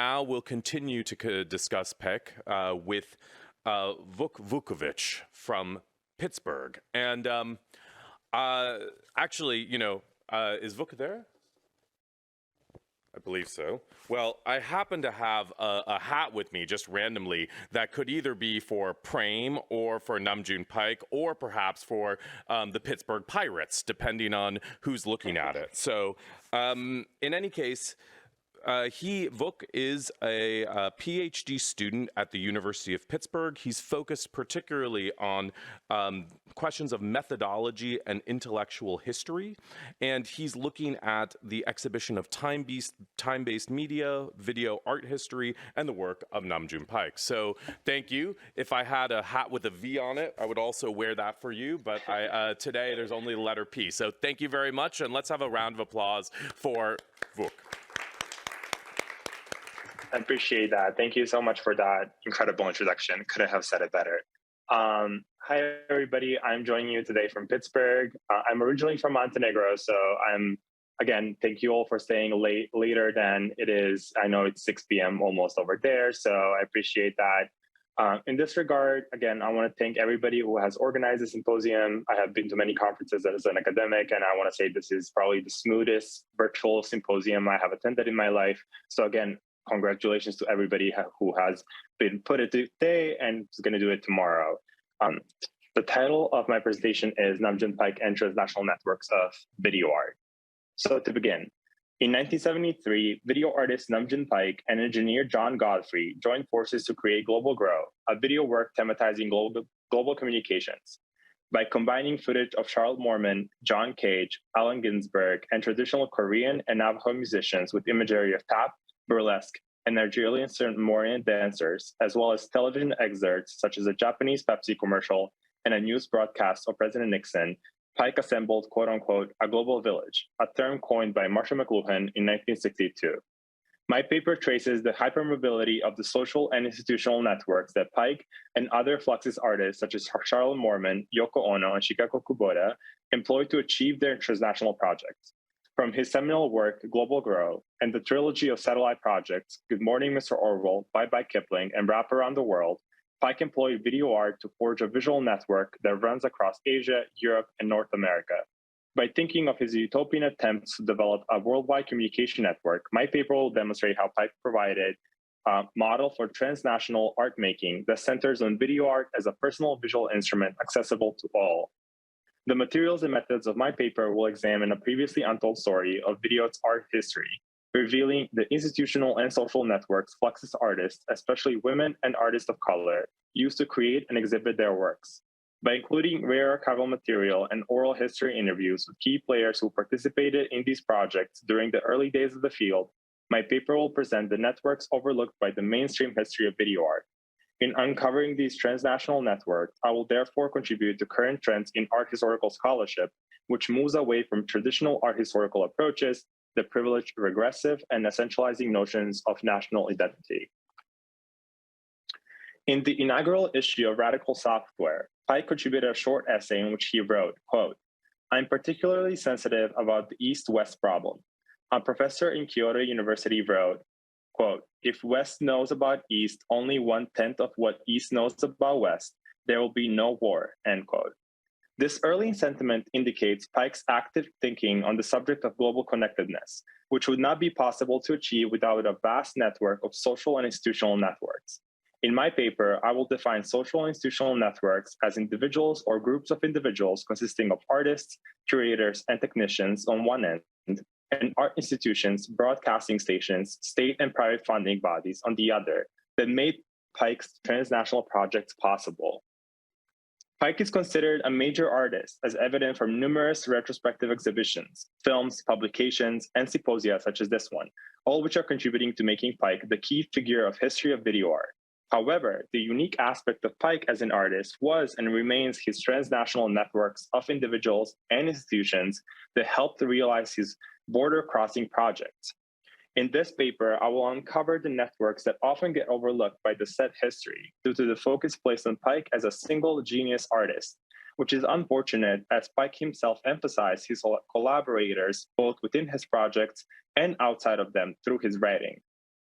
now we'll continue to discuss Peck with Vuk Vukovic from Pittsburgh. And actually, is Vuk there? I believe so. Well, I happen to have a hat with me just randomly that could either be for Prame or for Nam June Paik or perhaps for the Pittsburgh Pirates, depending on who's looking at it. So in any case, Vuk is a PhD student at the University of Pittsburgh. He's focused particularly on questions of methodology and intellectual history, and he's looking at the exhibition of time-based media, video art history, and the work of Nam June Paik. So thank you. If I had a hat with a V on it, I would also wear that for you, but today there's only the letter P. So thank you very much, and let's have a round of applause for Vuk. I appreciate that. Thank you so much for that incredible introduction. Couldn't have said it better. Hi, everybody. I'm joining you today from Pittsburgh. I'm originally from Montenegro, so again, thank you all for staying later than it is. I know it's 6 p.m. almost over there, so I appreciate that. In this regard, again, I want to thank everybody who has organized this symposium. I have been to many conferences as an academic, and I want to say this is probably the smoothest virtual symposium I have attended in my life. So again, congratulations to everybody who has been put it today and is going to do it tomorrow. The title of my presentation is Nam June Paik and Transnational Networks of Video Art. So to begin, in 1973, video artist Nam June Paik and engineer John Godfrey joined forces to create Global Grow, a video work thematizing global communications. By combining footage of Charlotte Mormon, John Cage, Allen Ginsberg, and traditional Korean and Navajo musicians with imagery of tap, burlesque, and Nigerian Samoan dancers, as well as television excerpts such as a Japanese Pepsi commercial and a news broadcast of President Nixon, Paik assembled, quote unquote, a global village, a term coined by Marshall McLuhan in 1962. My paper traces the hypermobility of the social and institutional networks that Paik and other Fluxus artists such as Charlotte Mormon, Yoko Ono, and Shigeko Kubota employed to achieve their transnational projects. From his seminal work, Global Grow, and the trilogy of satellite projects, Good Morning, Mr. Orwell, Bye Bye Kipling, and Wrap Around the World, Paik employed video art to forge a visual network that runs across Asia, Europe, and North America. By thinking of his utopian attempts to develop a worldwide communication network, my paper will demonstrate how Paik provided a model for transnational art making that centers on video art as a personal visual instrument accessible to all. The materials and methods of my paper will examine a previously untold story of video's art history, revealing the institutional and social networks Fluxus artists, especially women and artists of color, used to create and exhibit their works. By including rare archival material and oral history interviews with key players who participated in these projects during the early days of the field, my paper will present the networks overlooked by the mainstream history of video art. In uncovering these transnational networks, I will therefore contribute to current trends in art historical scholarship, which moves away from traditional art historical approaches, the privileged regressive, and essentializing notions of national identity. In the inaugural issue of Radical Software, Paik contributed a short essay in which he wrote, quote, "I'm particularly sensitive about the East-West problem." A professor in Kyoto University wrote, quote, "If West knows about East only 1/10 of what East knows about West, there will be no war," end quote. This early sentiment indicates Paik's active thinking on the subject of global connectedness, which would not be possible to achieve without a vast network of social and institutional networks. In my paper, I will define social and institutional networks as individuals or groups of individuals consisting of artists, curators, and technicians on one end, and art institutions, broadcasting stations, state and private funding bodies on the other, that made Paik's transnational projects possible. Paik is considered a major artist, as evident from numerous retrospective exhibitions, films, publications, and symposia such as this one, all which are contributing to making Paik the key figure of history of video art. However, the unique aspect of Paik as an artist was and remains his transnational networks of individuals and institutions that helped realize his border-crossing projects. In this paper, I will uncover the networks that often get overlooked by the set history due to the focus placed on Paik as a single genius artist, which is unfortunate as Paik himself emphasized his collaborators both within his projects and outside of them through his writing.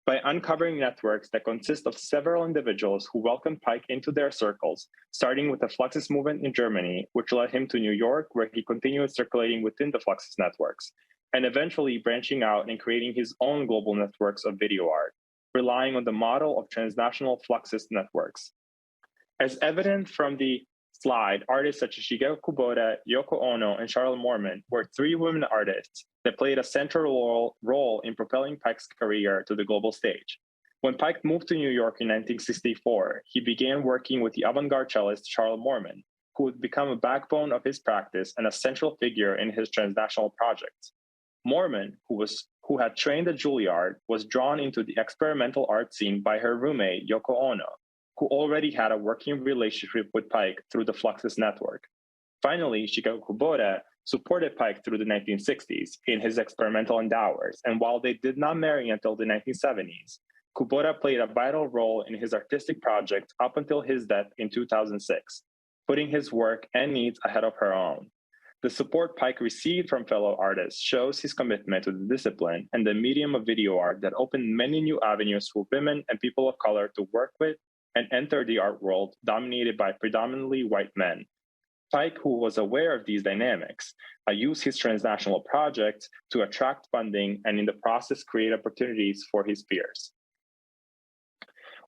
By uncovering networks that consist of several individuals who welcomed Pike into their circles, starting with the Fluxus movement in Germany, which led him to New York, where he continued circulating within the Fluxus networks, and eventually branching out and creating his own global networks of video art, relying on the model of transnational Fluxus networks. As evident from the slide, artists such as Shigeru Kubota, Yoko Ono, and Charlotte Moorman were three women artists that played a central role in propelling Pike's career to the global stage. When Pike moved to New York in 1964, he began working with the avant-garde cellist Charlotte Moorman, who would become a backbone of his practice and a central figure in his transnational projects. Moorman, who had trained at Juilliard, was drawn into the experimental art scene by her roommate, Yoko Ono, who already had a working relationship with Pike through the Fluxus network. Finally, Shigeru Kubota supported Pike through the 1960s in his experimental endeavors, and while they did not marry until the 1970s, Kubota played a vital role in his artistic project up until his death in 2006, putting his work and needs ahead of her own. The support Pike received from fellow artists shows his commitment to the discipline and the medium of video art that opened many new avenues for women and people of color to work with and enter the art world dominated by predominantly white men. Pike, who was aware of these dynamics, used his transnational projects to attract funding and in the process create opportunities for his peers.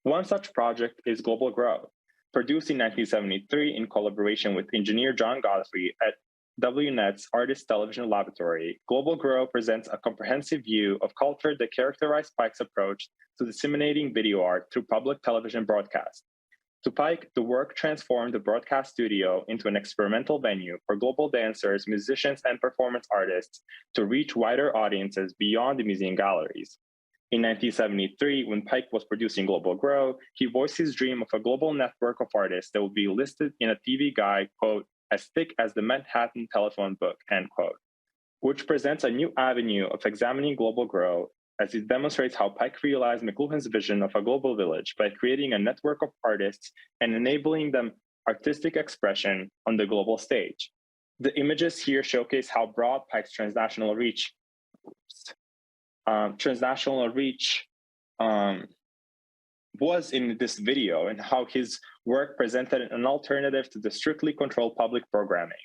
One such project is Global Grow. Produced in 1973 in collaboration with engineer John Godfrey at WNET's Artist Television Laboratory, Global Grow presents a comprehensive view of culture that characterized Pike's approach to disseminating video art through public television broadcast. To Pike, the work transformed the broadcast studio into an experimental venue for global dancers, musicians, and performance artists to reach wider audiences beyond the museum galleries. In 1973, when Pike was producing Global Grow, he voiced his dream of a global network of artists that would be listed in a TV guide, quote, as thick as the Manhattan telephone book, end quote, which presents a new avenue of examining Global Grow as it demonstrates how Pike realized McLuhan's vision of a global village by creating a network of artists and enabling them artistic expression on the global stage. The images here showcase how broad Pike's transnational reach was in this video and how his work presented an alternative to the strictly controlled public programming.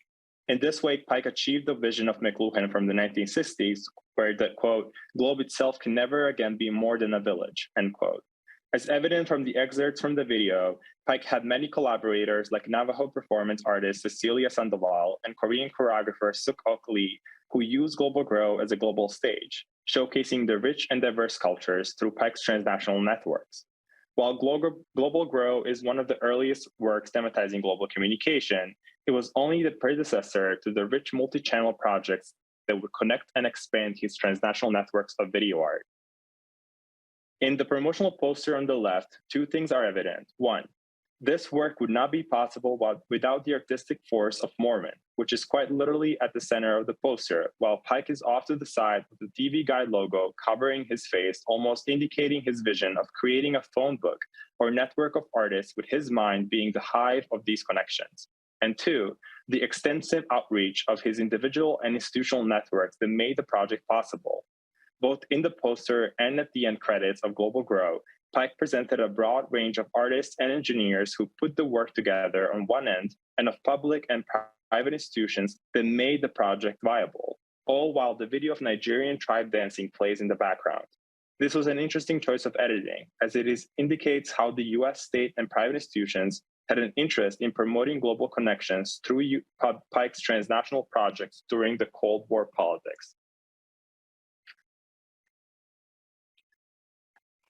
In this way, Pike achieved the vision of McLuhan from the 1960s, where the, quote, globe itself can never again be more than a village, end quote. As evident from the excerpts from the video, Pike had many collaborators like Navajo performance artist Cecilia Sandoval and Korean choreographer Suk Ok Lee, who used Global Grow as a global stage, showcasing the rich and diverse cultures through Pike's transnational networks. While Global Grow is one of the earliest works thematizing global communication, it was only the predecessor to the rich multi-channel projects that would connect and expand his transnational networks of video art. In the promotional poster on the left, two things are evident. One, this work would not be possible without the artistic force of Moorman, which is quite literally at the center of the poster, while Pike is off to the side with the TV Guide logo covering his face, almost indicating his vision of creating a phone book or network of artists with his mind being the hive of these connections. And two, the extensive outreach of his individual and institutional networks that made the project possible. Both in the poster and at the end credits of Global Grow, Pike presented a broad range of artists and engineers who put the work together on one end and of public and private institutions that made the project viable, all while the video of Nigerian tribe dancing plays in the background. This was an interesting choice of editing, as it indicates how the US state and private institutions had an interest in promoting global connections through Pike's transnational projects during the Cold War politics.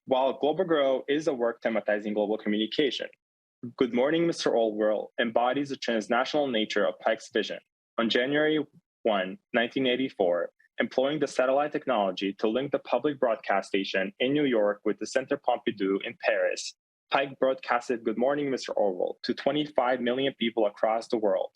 While Global Grow is a work thematizing global communication, Good Morning, Mr. Oldworld embodies the transnational nature of Pike's vision. On January 1, 1984, employing the satellite technology to link the public broadcast station in New York with the Centre Pompidou in Paris, Pike broadcasted Good Morning, Mr. Orwell to 25 million people across the world.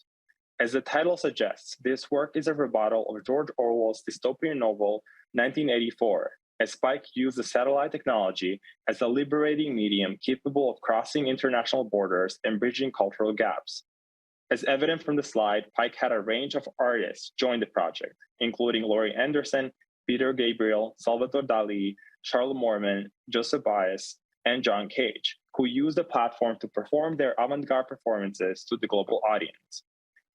As the title suggests, this work is a rebuttal of George Orwell's dystopian novel 1984, as Pike used the satellite technology as a liberating medium capable of crossing international borders and bridging cultural gaps. As evident from the slide, Pike had a range of artists join the project, including Laurie Anderson, Peter Gabriel, Salvador Dali, Charlotte Mormon, Joseph Bias, and John Cage, who used the platform to perform their avant-garde performances to the global audience.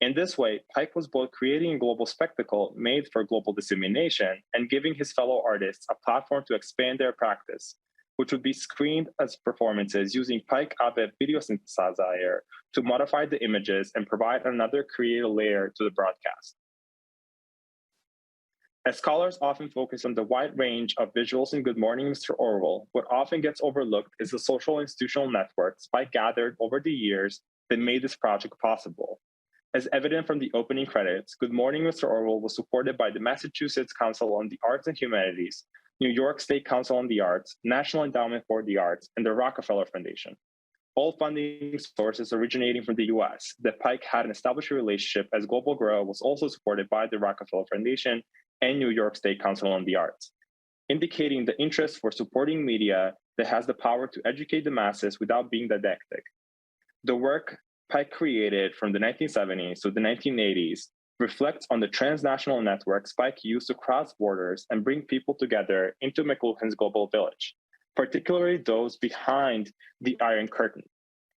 In this way, Pike was both creating a global spectacle made for global dissemination and giving his fellow artists a platform to expand their practice, which would be screened as performances using Pike Abbott video synthesizer to modify the images and provide another creative layer to the broadcast. As scholars often focus on the wide range of visuals in Good Morning, Mr. Orwell, what often gets overlooked is the social institutional networks Spike gathered over the years that made this project possible. As evident from the opening credits, Good Morning, Mr. Orwell was supported by the Massachusetts Council on the Arts and Humanities, New York State Council on the Arts, National Endowment for the Arts, and the Rockefeller Foundation. All funding sources originating from the US. That Pike had an established relationship as Global Grow was also supported by the Rockefeller Foundation and New York State Council on the Arts, indicating the interest for supporting media that has the power to educate the masses without being didactic. The work Pike created from the 1970s to the 1980s reflects on the transnational networks Pike used to cross borders and bring people together into McLuhan's global village, particularly those behind the Iron Curtain.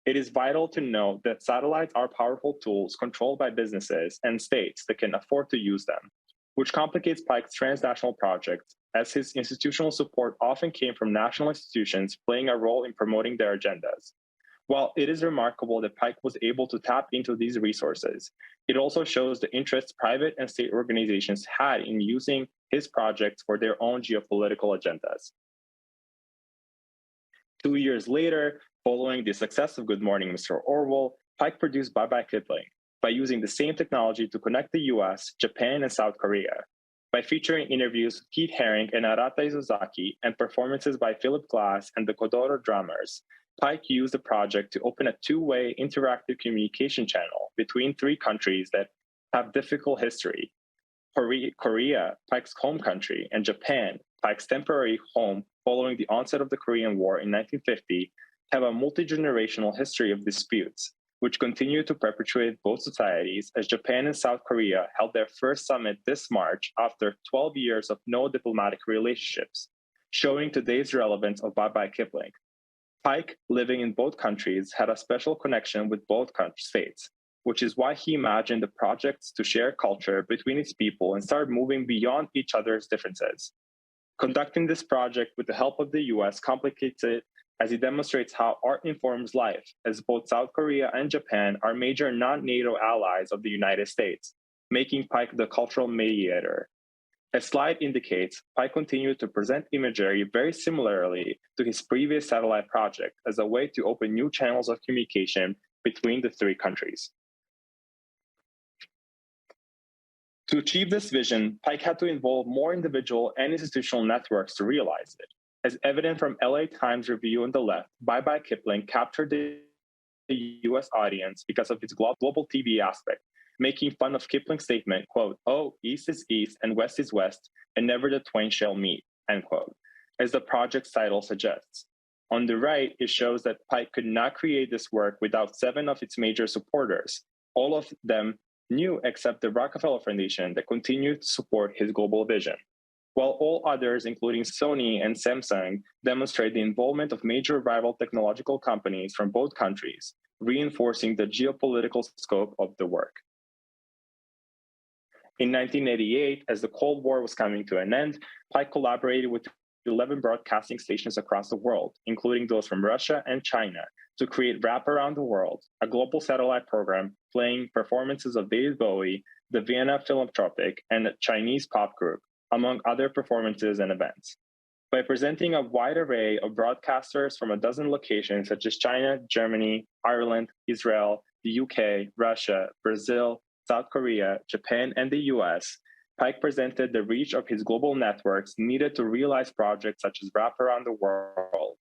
It is vital to note that satellites are powerful tools controlled by businesses and states that can afford to use them, which complicates Pike's transnational projects, as his institutional support often came from national institutions playing a role in promoting their agendas. While it is remarkable that Pike was able to tap into these resources, it also shows the interests private and state organizations had in using his projects for their own geopolitical agendas. 2 years later, following the success of Good Morning, Mr. Orwell, Pike produced Bye Bye Kipling by using the same technology to connect the US, Japan, and South Korea. By featuring interviews with Keith Haring and Arata Izuzaki and performances by Philip Glass and the Kodoro drummers, Pike used the project to open a two-way interactive communication channel between three countries that have difficult history. Korea, Pike's home country, and Japan, Pike's temporary home following the onset of the Korean War in 1950, have a multi-generational history of disputes, which continue to perpetuate both societies as Japan and South Korea held their first summit this March after 12 years of no diplomatic relationships, showing today's relevance of Bye Bye Kipling. Pike, living in both countries, had a special connection with both states, which is why he imagined the projects to share culture between its people and start moving beyond each other's differences. Conducting this project with the help of the US complicates it as he demonstrates how art informs life, as both South Korea and Japan are major non-NATO allies of the United States, making Pike the cultural mediator. As slide indicates, Pike continued to present imagery very similarly to his previous satellite project as a way to open new channels of communication between the three countries. To achieve this vision, Pike had to involve more individual and institutional networks to realize it. As evident from LA Times review on the left, Bye Bye Kipling captured the US audience because of its global TV aspect, making fun of Kipling's statement, quote, "Oh, East is East and West is West, and never the twain shall meet," end quote, as the project's title suggests. On the right, it shows that Pike could not create this work without 7 of its major supporters, all of them new except the Rockefeller Foundation that continued to support his global vision, while all others, including Sony and Samsung, demonstrate the involvement of major rival technological companies from both countries, reinforcing the geopolitical scope of the work. In 1988, as the Cold War was coming to an end, Pike collaborated with 11 broadcasting stations across the world, including those from Russia and China, to create Rap Around the World, a global satellite program playing performances of David Bowie, the Vienna Philanthropic, and a Chinese pop group, among other performances and events. By presenting a wide array of broadcasters from a dozen locations such as China, Germany, Ireland, Israel, the UK, Russia, Brazil, South Korea, Japan, and the US, Pike presented the reach of his global networks needed to realize projects such as Rap Around the World.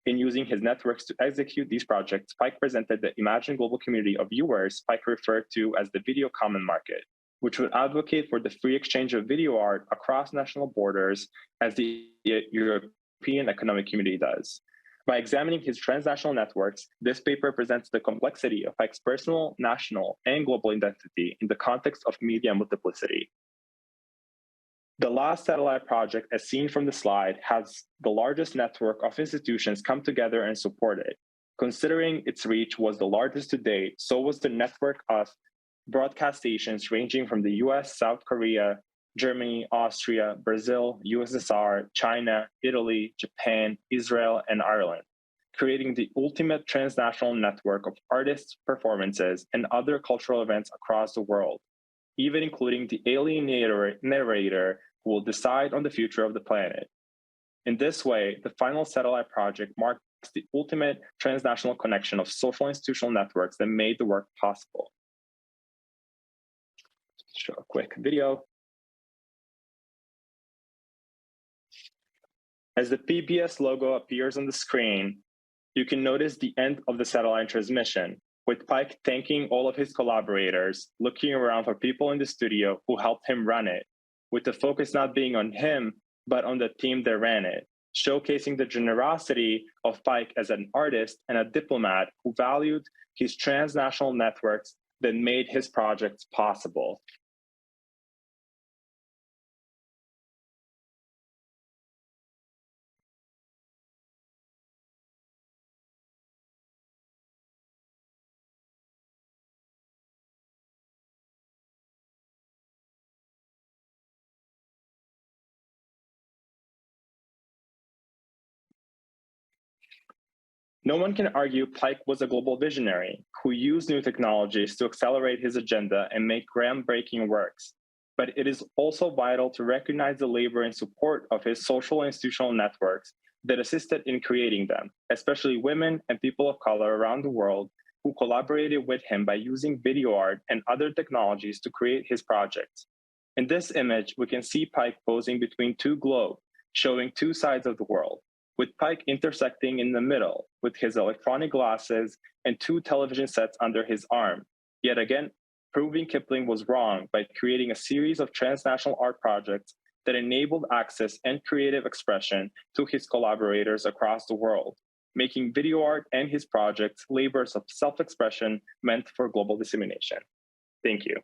In using his networks to execute these projects, Pike presented the imagined global community of viewers Pike referred to as the video common market, which would advocate for the free exchange of video art across national borders as the European Economic Community does. By examining his transnational networks, this paper presents the complexity of Pike's personal, national, and global identity in the context of media multiplicity. The last satellite project, as seen from the slide, has the largest network of institutions come together and support it. Considering its reach was the largest to date, so was the network of broadcast stations ranging from the US, South Korea, Germany, Austria, Brazil, USSR, China, Italy, Japan, Israel, and Ireland, creating the ultimate transnational network of artists, performances, and other cultural events across the world, even including the alien narrator who will decide on the future of the planet. In this way, the final satellite project marks the ultimate transnational connection of social institutional networks that made the work possible. Let's show a quick video. As the PBS logo appears on the screen, you can notice the end of the satellite transmission, with Paik thanking all of his collaborators, looking around for people in the studio who helped him run it, with the focus not being on him, but on the team that ran it, showcasing the generosity of Paik as an artist and a diplomat who valued his transnational networks that made his projects possible. No one can argue Paik was a global visionary who used new technologies to accelerate his agenda and make groundbreaking works. But it is also vital to recognize the labor and support of his social and institutional networks that assisted in creating them, especially women and people of color around the world who collaborated with him by using video art and other technologies to create his projects. In this image, we can see Paik posing between two globes, showing two sides of the world, with Paik intersecting in the middle with his electronic glasses and two television sets under his arm, yet again, proving Kipling was wrong by creating a series of transnational art projects that enabled access and creative expression to his collaborators across the world, making video art and his projects labors of self-expression meant for global dissemination. Thank you.